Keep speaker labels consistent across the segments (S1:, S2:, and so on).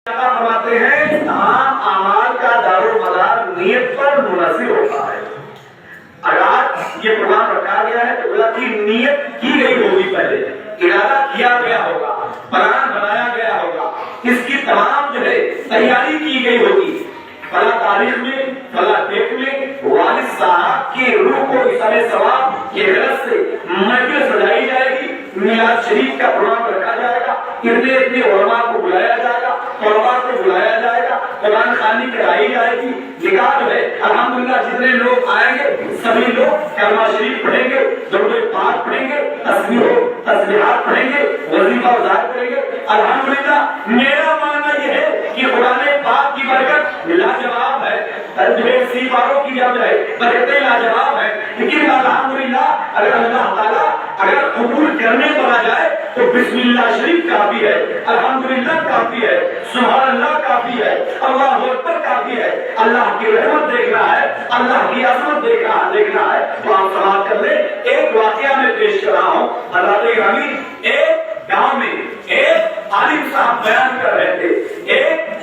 S1: فرماتے ہیں تمام اعمال کا دار و مدار نیت پر منحصر ہوتا ہے. اگر یہ پروگرام رکھا گیا ہے تو اللہ کی نیت کی گئی ہوگی، پہلے ارادہ کیا گیا ہوگا، پلان بنایا گیا ہوگا، اس کی تمام جو ہے تیاری کی گئی ہوگی. فلاں تاریخ میں فلاں ڈیٹ میں والد صاحب کی روح کو اثر ثواب کے غرض سے محفل سجائی جائے گی، میلاد شریف کا پروگرام رکھا جائے گا، اتنے علماء کو بلایا جائے گا، طلباء کو بلایا جائے گا، قرآن خوانی کرائی جائے گی. نکاح جو ہے الحمدللہ جتنے لوگ آئیں گے سبھی لوگ کلمہ شریف پڑھیں گے، درود پاک پڑھیں گے، تسبیحات پڑھیں گے، وظیفہ اذان کریں گے. الحمدللہ میرا ماننا یہ ہے کہ قرآن پاک کی برکت لاجواب ہے، سی باروں کی جب ہے برکتیں لاجواب ہے. لیکن الحمدللہ اگر اللہ تعالیٰ اگر قبول کرنے پر آ جائے تو بسم اللہ شریف کافی ہے، الحمدللہ کافی ہے، سبحان اللہ کافی ہے، اللہ اکبر کافی ہے. اللہ کی رحمت دیکھنا ہے، اللہ کی عظمت دیکھنا ہے تو آپ سماعت کر لیں. ایک واقعہ میں پیش کر رہا ہوں. حضرات گرامی، ایک گاؤں میں ایک عالم صاحب بیان کر رہے تھے. ایک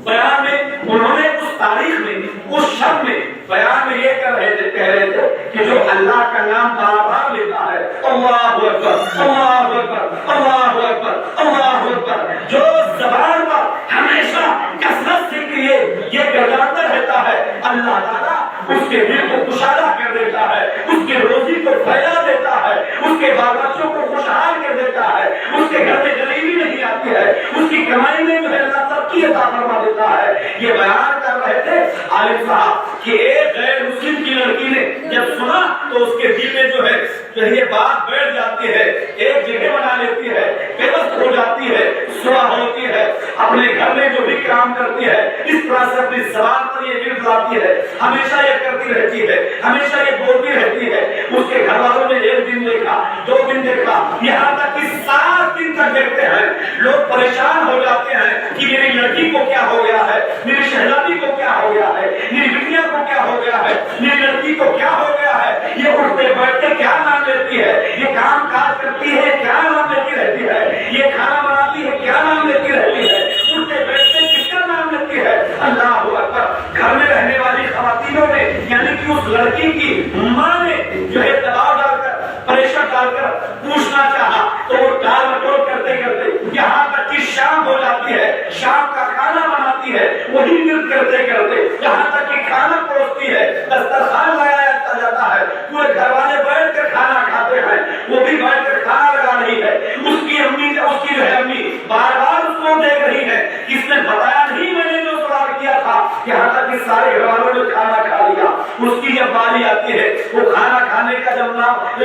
S1: بیان میں انہوں نے اس تاریخ میں اس شب میں بیان میں یہ کہہ رہے تھے کہ جو اللہ کا نام بار بار لیتا ہے، اللہ اکبر اللہ اکبر اللہ اکبر اللہ اکبر، جو زبان پر ہمیشہ کثرت سے یہ گرداتا رہتا ہے، اللہ تعالیٰ اس کے دل کو کشادہ کر دیتا ہے، اس کے روزی کو پھیلا دیتا ہے، اس کے بال بچوں کو خوشحال کر دیتا ہے، اس کے گھر میں غریبی نہیں آتی ہے، اس کی کمائی میں جو ہے اللہ ترقی عطا فرما دیتا ہے. یہ بیان کر رہے تھے عالم صاحب کہ ایک غیر مسلم کی لڑکی نے جب سنا تو اس کے دل میں جو ہے یہ بات بیٹھ جاتی ہے، ایک جگہ بنا لیتی ہے، بےبس ہو جاتی ہے، صبح ہوتی ہے، اپنے گھر میں جو بھی کام کرتی ہے اس طرح سے اپنی زبان پر یہ ورد لاتی ہے، ہمیشہ یہ کرتی رہتی ہے، ہمیشہ یہ بولتی رہتی ہے. اس کے گھر والوں نے ایک دن دیکھا، 2 دن دیکھا، یہاں تک کہ 7 دن تک دیکھتے ہیں. لوگ پریشان ہو جاتے ہیں کہ میری لڑکی کو کیا ہو گیا ہے، میری شہزادی کو کیا ہو گیا ہے، میری بٹیا کو کیا ہو گیا ہے، میری لڑکی کو کیا ہو گیا ہے. یہ اٹھتے بیٹھتے کیا نام لیتی ہے، یہ کام کاج کرتی ہے کیا نام لیتی رہتی ہے، یہ کھانا بناتی ہے کیا نام لیتی رہتی ہے، اٹھتے بیٹھتے کس کا نام لیتی ہے. اللہ اکبر. گھر میں رہنے والی خواتینوں نے یعنی کہ اس لڑکی کی ماں نے جو ہے دباؤ ڈال کر پریشر ڈال کر پوچھنا چاہا تو وہ ٹال مٹول کرتے کرتے یہاں تک کہ شام ہو جاتی ہے، شام کا کھانا بناتی ہے، وہی ورد کرتے کرتے یہاں تک کہ کھانا پروستی ہے، دسترخوان لگایا جاتا ہے، پورے گھر والے بیٹھ کر کھانا کھاتے ہیں، وہ بھی بیٹھ کر کھانا لگا رہی ہے. اس کی جو ہے امی بار بار اس کو دیکھ رہی ہے، اس نے بتایا نہیں میں نے جو سوال کیا تھا. یہاں تک کہ سارے گھر والوں نے کھانا کھا لیا. اس کی جب باری آتی ہے وہ کھانا کھانے کا جب نام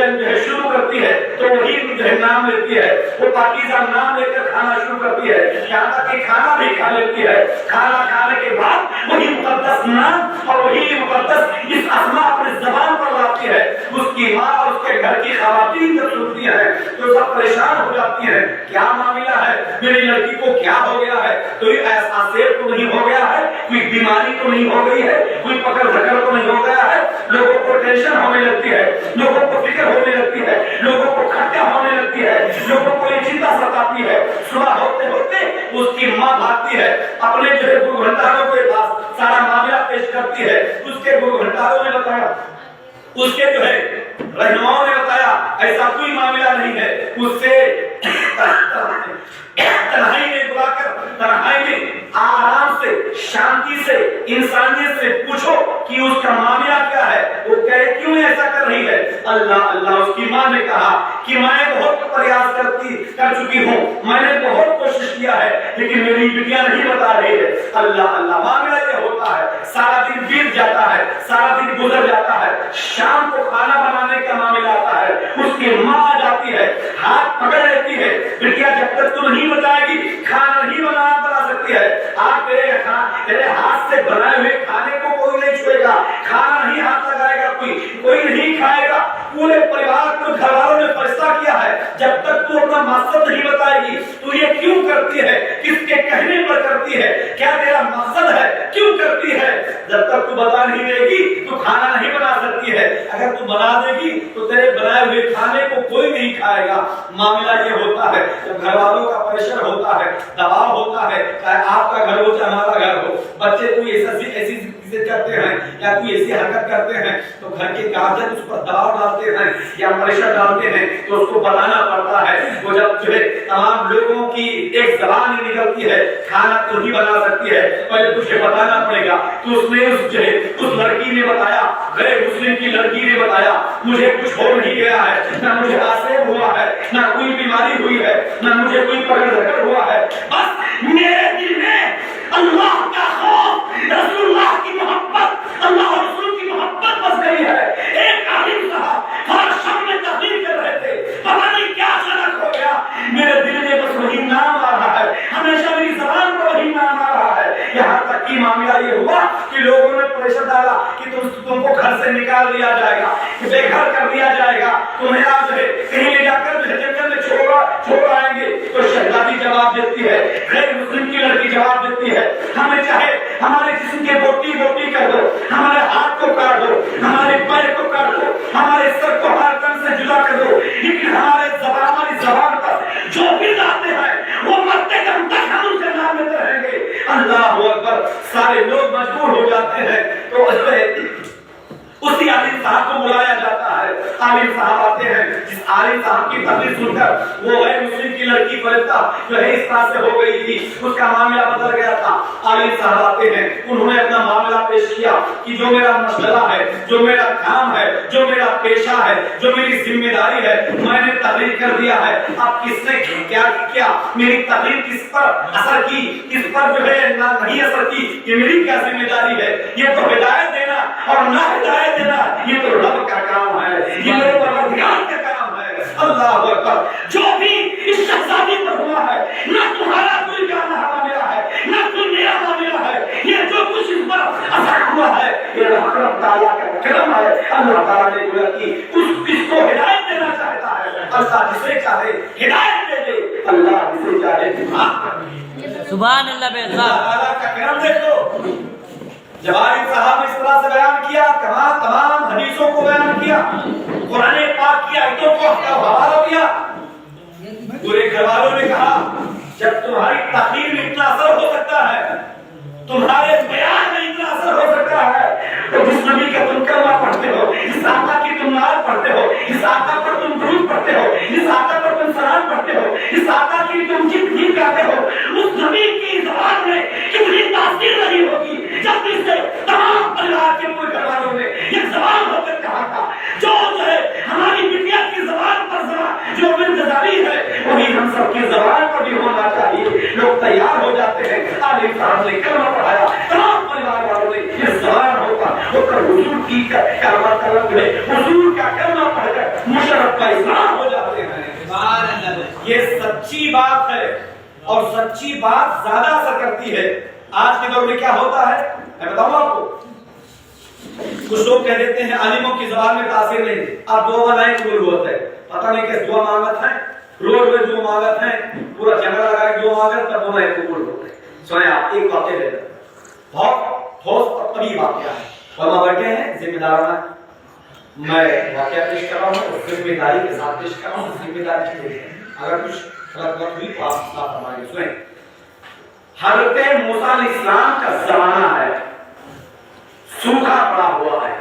S1: شروع کرتی ہے تو وہی نام لیتی ہے، وہ پاکیزہ نام لے کر کھانا شروع کرتی ہے، یہاں تک کہ کھانا بھی کھا لیتی ہے. کھانا کھانے کے بعد وہی مقدس نام اور وہی مقدس اس اسما اپنے زبان پر لاتی ہے. اس کی ماں اور اس کے گھر کی خواتین جب سنتی ہیں تو سب پریشان ہو جاتی ہیں. کیا معاملہ ہے، میری لڑکی کو کیا ہو گیا ہے، کوئی ایسا سیر تو نہیں ہو گیا ہے، کوئی بیماری تو نہیں ہو گئی ہے، کوئی پکڑ دھکڑ تو نہیں ہو گیا ہے. لوگوں کو ٹینشن ہونے لگتی ہے، لوگوں کو فکر ہونے لگتی ہے، لوگوں کو کھٹا ہونے لگتی ہے، لوگوں کو یہ چنتا ستاتی ہے. صبح ہوتے ہوتے اس کی ماں بھاگتی ہے، اپنے جو ہے گھنٹالوں کے پاس سارا معاملہ پیش کرتی ہے. اس کے گھنٹالوں نے بتایا، اس کے جو ہے رہنماؤں نے بتایا ایسا کوئی معاملہ نہیں ہے. اس سے تنہائی میں بلا کر تنہائی میں آرام سے شانتی سے انسانیت سے پوچھو کہ اس کا معاملہ کیا ہے، وہ کہے کیوں ایسا کر رہی ہے. اللہ اللہ. اس کی ماں نے کہا کہ میں بہت پریاس کر چکی ہوں، میں نے بہت کوشش کیا ہے لیکن میری بیٹیاں نہیں بتا رہی ہے. اللہ اللہ. معاملہ یہ ہوتا ہے سارا دن بیت جاتا ہے، سارا دن گزر جاتا ہے، شام کو کھانا بنانے کا معاملہ آتا ہے. اس کی ماں آ جاتی ہے، ہاتھ پکڑ لیتی ہے، بیٹیا جب تک تو نہیں بتائے گی کھانا نہیں بنا سکتی ہے. آپ تیرے ہاتھ سے بنائے ہوئے کھانے کو کوئی نہیں چھوئے گا، کھانا نہیں ہاتھ لگائے گا، کوئی نہیں کھائے گا. پورے پریوار کو گھر والوں نے فیصلہ کیا ہے جب تک تو اپنا مقصد نہیں بتائے گی تو یہ کیوں کرتی ہے، کس کے کہنے پر کرتی ہے، کیا تیرا مقصد ہے، کیوں کرتی ہے. جب تک تو بتا نہیں دے گی تو کھانا نہیں بنا سکتی ہے. اگر تو بنا دے گی تو تیرے بنائے ہوئے کھانے کو کوئی نہیں کھائے گا. معاملہ یہ ہوتا ہے جب گھر والوں کا
S2: پریشر ہوتا ہے، دباؤ ہوتا ہے، چاہے آپ کا گھر ہو چاہے ہمارا گھر ہو، بچے کوئی ایسی چیزیں کرتے ہیں یا کوئی ایسی حرکت کرتے ہیں تو گھر کے گارجین اس پر دباؤ ڈالتے ہیں یا پریشر ڈالتے ہیں تو اس کو بتانا پڑتا ہے. وہ جب جو ہے تمام لوگوں کی ایک زبان ہی نکلتی ہے، کھانا تو ہی بنا سکتی ہے، پہلے تجھے بتانا پڑے گا. تو اس نے اس لڑکی نے بتایا، غیر مسلم کی لڑکی نے بتایا مجھے کچھ ہو نہیں گیا ہے، نہ مجھے آسیب ہوا ہے، نہ کوئی بیماری ہوئی ہے، نہ مجھے کوئی پکڑ دھکڑ ہوا ہے، بس میرے دل میں اللہ کا خوف، رسول اللہ کی محبت، اللہ اور رسول کی محبت بس گئی ہے. ایک عالم صاحب ہر شام میں تقریر کر رہے تھے، پتہ نہیں کیا اچانک ہو گیا، میرے دل میں بس وہی نام آ رہا ہے، ہمیشہ میری زبان پر وہی نام آ رہا ہے. یہاں تک کہ معاملہ یہ ہوا کہ لوگوں نے پریشر ڈالا کہ تم کو گھر سے نکال دیا جائے گا، بے گھر کر دیا جائے گا، تمہیں آج کہیں لے جا کر جنگل میں چھوڑ آئیں گے. تو شہزادی جواب دیتی ہے، غیر مسلم کی لڑکی جواب دیتی ہے، ہمیں چاہے ہمارے جسم کے بوٹی بوٹی کر دو، ہمارے ہاتھ کو کاٹ دو، ہمارے پیر کو کاٹ دو، ہمارے سر کو ہر تن سے جدا کر دو، لیکن ہماری زبان پر جو بھی لاتے ہیں وہ مرتے دم تک ہم ان کے نام لیتے رہیں گے. اللہ اکبر. سارے لوگ مجبور ہو جاتے ہیں تو اسی عالم صاحب کو بلایا جاتا ہے. عالم صاحب آتے ہیں، جس عالم صاحب کی تقریر سن کر وہ غیر مسلم کی لڑکی فرشتہ جو ہے اس طرح سے ہو گئی تھی، اس کا معاملہ بدل گیا تھا. عالم صاحب آتے ہیں، انہوں نے اپنا معاملہ پیش کیا کہ جو میرا مسئلہ ہے، جو میرا کام ہے، جو میرا پیشہ ہے، جو میری ذمہ داری ہے، میں نے تقریر کر دیا ہے. اب کس نے کیا کیا، میری تقریر کس پر اثر کی، کس پر جو ہے نہیں اثر کی، یہ میری کیا ذمہ داری ہے. یہ تو ہدایت دینا اور نہ ہدایت دینا یہ تو رب کا کام ہے، یہ میرے پروردگار کا کام ہے. اللہ اکبر. جو بھی اس شہزادی پر ہوا ہے، نہ تمہارا کوئی جانا معاملہ ہے، نہ کوئی میرا معاملہ ہے، یہ جو کچھ اس پر اثر ہوا ہے یہ رب تعالیٰ کا کرم ہے. اللہ تعالیٰ نے گویا کہ اس کو ہدایت دینا چاہتا ہے. اللہ جسے چاہے ہدایت دے دے، اللہ جسے چاہے معاف کر دے.
S3: سبحان اللہ بے
S2: اللہ تعالیٰ کا کرم دیکھو. جب عالم صاحب نے اس طرح سے بیان کیا، تمام حدیثوں کو بیان کیا، قرآن پاک کی آیتوں کو حوالہ دیا، پورے گھر والوں نے کہا جب تمہاری تقریر میں اتنا اثر ہو سکتا ہے، تمہارے بیان میں اتنا اثر ہو سکتا ہے، تو جس نبی کا تم کلمہ پڑھتے ہو، جس آقا کی تم نعت پڑھتے ہو، جس آقا پر تم درود پڑھتے ہو، جس آقا پر تم سلام پڑھتے ہو، جس آقا کی تم جتنی گاتے ہو، اس نبی کی زبان میں کتنی تاثیر نہیں ہوگی جب اس سے تمام پریوار کے پورے گھر والوں نے یہ زبان ہو کر کہا تھا. جو ہے ہماری بٹیا کی زبان پر جو انتظاری ہے وہی ہم سب کی زبان پر بھی ہونا چاہیے. لوگ تیار ہو جاتے ہیں. عالم صاحب نے کلمہ پڑھایا، تمام پریوار والوں نے یہ زبان ہو کر حضور کی کلمہ طلب ہے، حضور کا کلمہ پڑھ کر مشرف کا اسلام ہو جاتے ہیں. یہ سچی بات ہے اور سچی بات زیادہ اثر کرتی ہے. آج کے دور میں کیا ہوتا ہے میں بتاؤں آپ کو. کچھ لوگ کہہ دیتے ہیں عالموں کی زبان میں تاثیر نہیں، آپ دعا بنائیں قبول ہوتا ہے. پتہ نہیں کہ دعا مانگت ہے، روز میں دعا مانگت ہے، پورا جنگل لگا کے دعا مانگت تب وہ قبول ہوتا ہے. سنیں آپ ایک واقعہ لے لیں، بہت ٹھوس اور طبی واقعہ ہے. علماء بیٹھے ہیں، ذمہ دارانہ میں واقعہ پیش کر رہا ہوں، ذمہ داری کے ساتھ پیش کر رہا ہوں. ذمہ داری کے اگر کچھ غلط بات ہوئی تو آپ فرمائیں. سنیں، حضرت موسیٰ علیہ السلام کا زمانہ ہے، سوکھا پڑا ہوا ہے.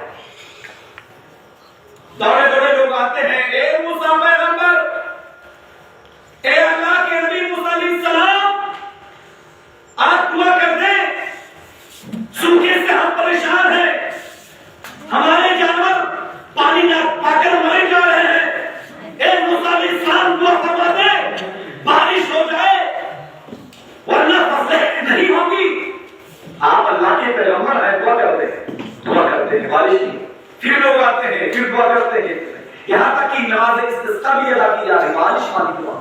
S2: دوڑے دوڑے لوگ آتے ہیں، اے موسیٰ پیغمبر، اے اللہ کے نبی موسیٰ علیہ السلام، آپ دعا کر دیں، سوکھے سے ہم پریشان ہیں، ہمارے جانور پانی نہ پا کر مرے جا رہے ہیں. اے موسیٰ علیہ السلام دعا فرما دیں، بارش ہو جائے ورنہ فصلیں نہیں ہوگی. آپ اللہ کے پیغمبر ہیں، دعا کرتے ہیں بارش کی. پھر لوگ آتے ہیں، پھر دعا کرتے ہیں، یہاں تک کہ نماز استسقا بھی ادا کی جا رہی ہے، بارش والی دعا.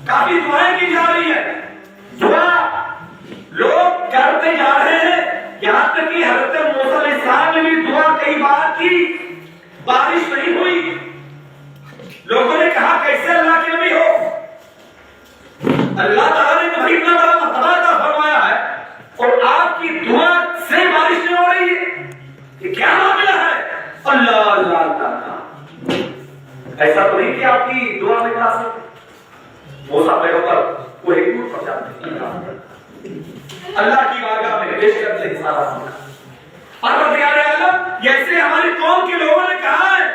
S2: کافی دعائیں کی جا رہی ہیں، دعا لوگ کرتے جا رہے ہیں. یہاں تک کہ حضرت موسیٰ علیہ السلام نے بھی دعا کئی بار کی، بارش نہیں ہوئی. لوگوں نے کہا کیسے اللہ کے نبی ہو؟ اللہ تعالیٰ نے تو اتنا بڑا مرتبہ عطا فرمایا ہے اور آپ کی دعا سے بارش نہیں ہو رہی ہے، یہ کیا معاملہ ہے؟ اللہ اللہ اللہ، ایسا تو نہیں کہ آپ کی دعا میں کہا سکتے. موسیٰ پیغمبر اللہ کی بارگاہ میں پیش کرتے ہیں سارا پروردگار عالم جیسے ہماری قوم کے لوگوں نے کہا ہے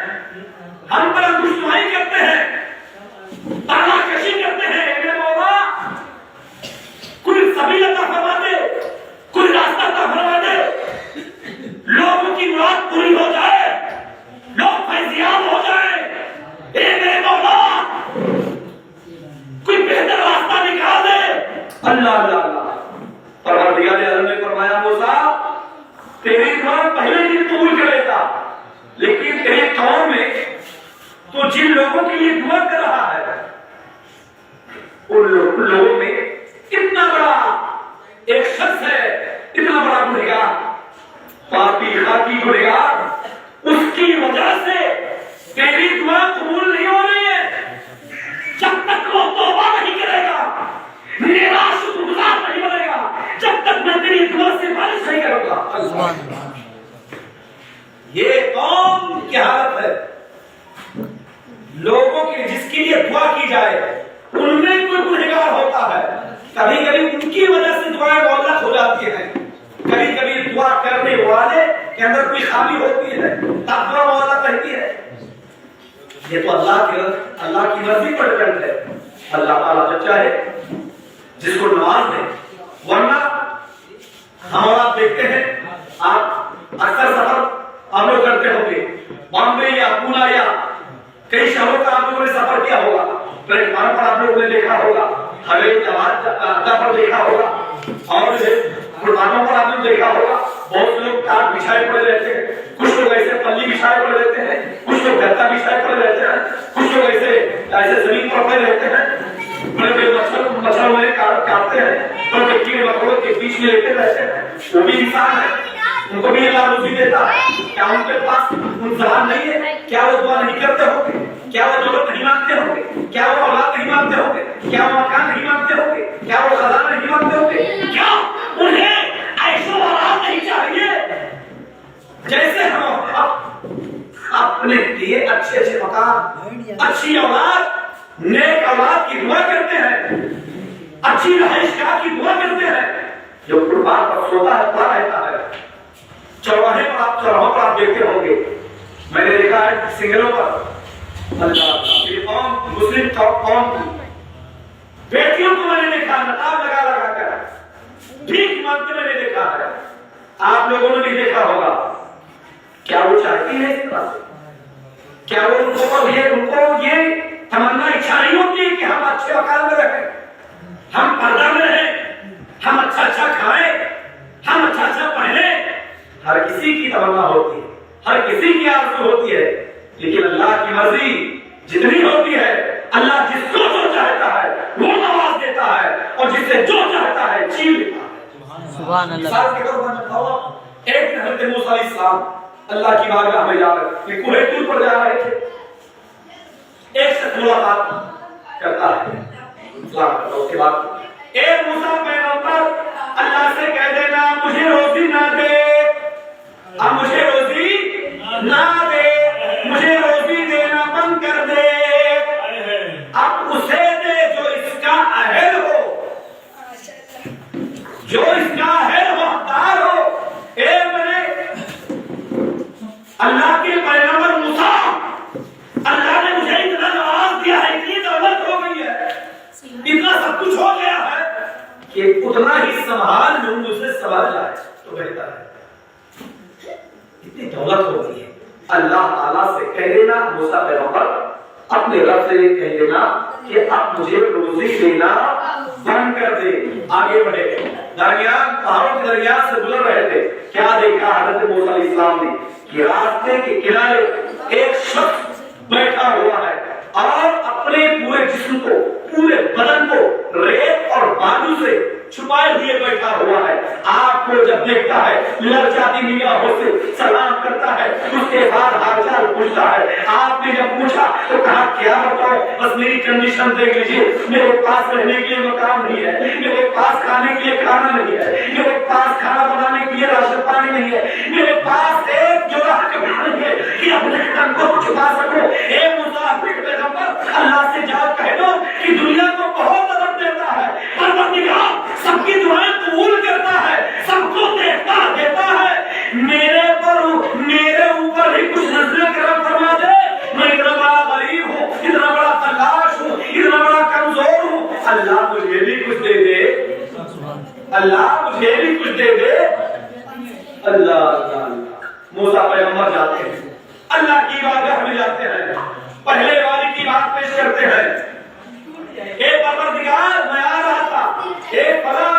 S2: ہم پر دشمنی کرتے ہیں تانا کشی کرتے ہیں اے مولا کوئی سبیل عطا فرما دے کوئی راستہ عطا فرما دے لوگوں کی مراد پوری ہو جائے لوگ فیضیاب ہو جائیں اے میرے مولا کوئی بہتر راستہ نکال دے اللہ اللہ اللہ پروردگار عالم نے فرمایا موسیٰ تیری دعا پہلے دن قبول کر لیتا لیکن تیری قوم میں تو جن لوگوں کے لیے دعا کر رہا ہے ان لوگوں میں اتنا بڑا ایک شخص ہے اتنا بڑا گنہگار پاپی خاکی گنہگار اس کی وجہ سے تیری دعا قبول نہیں ہو رہی ہے جب تک وہ توبہ نہیں کرے گا میرا شکر گزار نہیں بنے گا جب تک میں تیری دعا سے بارش نہیں کروں گا یہ قوم کی حالت ہے لوگوں کے جس کے لیے دعا کی جائے ان میں کوئی گنہگار ہوتا ہے کبھی کبھی ان کی وجہ سے دعائیں معلق ہو جاتی ہیں کبھی کبھی دعا کرنے والے کے اندر کوئی خامی ہوتی ہے تب دعا معلق رہتی ہے یہ تو اللہ کی مرضی پر ڈپینڈ ہے اللہ تعالیٰ جب چاہے جس کو نواز دے ورنہ ہم اور آپ دیکھتے ہیں آپ اکثر سفر آپ لوگ کرتے ہوں گے بامبے یا پونا یا کئی شہروں کا آپ لوگوں نے سفر کیا ہوگا پلیٹ فارم پر آپ لوگوں نے دیکھا ہوگا حویلی جہاز پر دیکھا ہوگا اور پلاتوں پر آپ نے دیکھا ہوگا بہت لوگ کاٹ بچھائے پڑے رہتے ہیں کچھ لوگ ایسے پلی بچھائے پڑے رہتے ہیں کچھ لوگ گدا بچھائے پڑے رہتے ہیں کچھ لوگ ایسے زمین پر پڑے رہتے ہیں بڑے بڑے مچھر والے کاٹتے ہیں بڑے کیڑے مکوڑوں کے بیچ میں لیتے رہتے ہیں وہ بھی انسان ہے ان کو بھی اللہ روزی دیتا ہے کیا ان کے پاس انتظار نہیں ہے کیا وہ دعا نہیں کرتے ہوں گے کیا وہ دولت نہیں مانگتے ہوں گے کیا وہ اولاد نہیں مانگتے ہوں گے کیا وہ مکان نہیں مانگتے ہوں گے کیا وہ خزانہ نہیں مانگتے ہوں گے کیا انہیں عیش و آرام نہیں چاہیے جیسے ہم اپنے لیے اچھے اچھے مکان اچھی اولاد نیک اولاد کی دعا کرتے ہیں اچھی رہائش گاہ کی دعا کرتے ہیں جو قربان پر سوتا ہے پڑا رہتا ہے چوراہے پر آپ دیکھتے ہوں گے میں نے دیکھا ہے سنگلوں پر مسلم قوم کی بیٹیوں کو میں نے دیکھا نقاب لگا کر بھیک مانگتے میں نے دیکھا ہے آپ لوگوں نے بھی دیکھا ہوگا کیا وہ چاہتی ہے اس طرح سے کیا وہ ان کو یہ تمنا اچھا نہیں ہوتی ہے کہ ہم اچھے مکان میں رہیں ہم پردہ میں رہیں ہم اچھا کھائیں ہم اچھا پہنیں ہر کسی کی تمنا ہوتی ہے ہر کسی کی آرزو ہوتی ہے لیکن اللہ کی مرضی جتنی ہوتی ہے اللہ جس کو جو چاہتا ہے وہ نواز دیتا ہے اور جسے جو چاہتا ہے چھین لیتا ہے سبحان اللہ ایک دن حضرت موسیٰ علیہ السلام اللہ کی بارگاہ میں جا رہے کہ کوہ طور پر جا رہے تھے ایک سے ملاقات کرتا ہے اس کے بعد اے موسیٰ پیغمبر اللہ سے کہہ دینا مجھے روزی نہ دے اب مجھے روزی نہ دے مجھے روزی دینا بند کر دے اب اسے دے جو اس کا اہل ہو جو اس کا اہل ہو حقدار ہو اے میرے اللہ کے پیغمبر موسیٰ اللہ نے مجھے اتنا نواز دیا ہے اتنی دولت ہو گئی ہے اتنا سب کچھ ہو گیا ہے کہ اتنا ہی سنبھال لوں مجھ سے سوال جائے تو بہتر ہے اتنی دولت ہو گئی ہے اللہ تعالیٰ سے کہہ دینا موسیٰ پیغمبر اپنے رب سے کہہ دینا کہ اب مجھے روزی دینا بند کر دے آگے بڑھے درمیان پہاڑوں کے درمیان سے گزر رہے تھے کیا دیکھا حضرت موسیٰ علیہ السلام نے کہ راستے کے کنارے ایک شخص بیٹھا ہوا ہے اور اپنے پورے جسم کو پورے بدن کو ریت اور بالو سے چھپائے ہوئے بیٹھا ہوا ہے آپ کو جب دیکھتا ہے للچاتی نگاہوں سے سلام کرتا ہے اس کے بعد حال چال پوچھتا ہے آپ نے جب پوچھا تو کہا کیا بتاؤ بس میری کنڈیشن دیکھ لیجیے میرے پاس رہنے کے لیے مکان نہیں ہے میرے پاس کھانے کے لیے کھانا نہیں ہے میرے پاس کھانا بنانے کے لیے راشن پانی نہیں ہے میرے پاس ایک جوڑا کپڑا نہیں ہے کہ اپنے تن کو چھپا سکو اے مسافر پیغمبر اللہ سے جا کہہ دو کہ دنیا کو بہت عذاب دیتا ہے پروردگار سب کی دعائیں اللہ مجھے بھی کچھ دے دے. اللہ اللہ اللہ. موسیٰ پیغمبر جاتے ہیں, اللہ کی بارگاہ میں جاتے ہیں, پہلے والی کی بات پیش کرتے ہیں. اے پروردگار, میں آ رہا تھا, اے فلاں